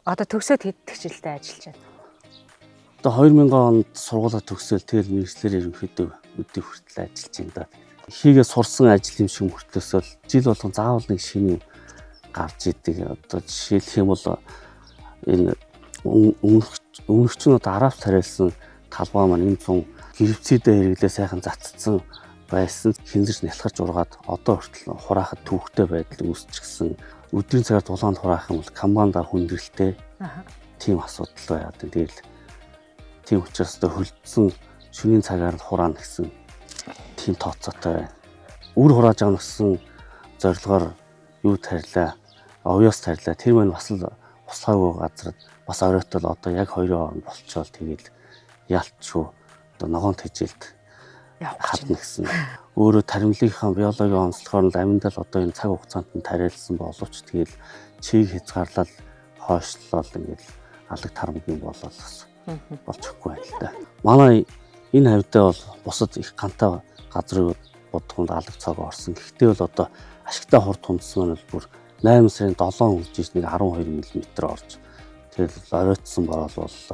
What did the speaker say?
Одоо төгсөөд хэддэг жилдээ ажиллаж байна? Одоо 2000 онд сургуулаа төгсөөл тэгэл мэргэжлэр ерөнхийдөө өдөө хүртэл ажиллаж байна да. Хийгээ сурсан ажил юм шиг мөртлөөсөл жил болгон заавал нэг шинэ гарч идэг. Одоо жишээлх юм бол энэ өмнөгч нь одоо аравт тариалсан талбай маань энэ зун гэрвцэдээ хэрэглээ сайхан цацсан байсан хинзэрч нялхарч ургаад одоо хүртэл хураахад түүхтэй байдал үүсчихсэн. Өдрийн цагаар дулаанд хураах юм бол камбанда хүндрэлтэй тийм асуудал байгаад байна. Тэгэл тийм учраас одоо хөлдсөн шөнийн цагаар нь хураана гэсэн тийм тооцоотой байна. Үр хурааж авах гэсэн зорилгоор юу тарилаа, овёос тарилаа. Тэр маань бас л услаагүй газар бас оройтол одоо яг 2 хооронд болчоол тэгэл ялчгүй одоо ногоон тэжилд хадна гэсэн. Өөрөө таримлынхаа биологийн онцлогоор нь аминдал одоо энэ цаг хугацаанд нь тариалсан боловч тэгэл чийг хязгаарлал хойшлол ингээл алаг тарамгийн болол болчихгүй байна л да. Манай энэ хавьдаа бол бусад их гантай газрыг бодгонд алаг цог орсон. Гэхдээ бол одоо ашигтай хурд тундсан нь бүр 8 сарын 7 үржиж нэг 12 мм орж тэгэл оройтсон борол боллоо.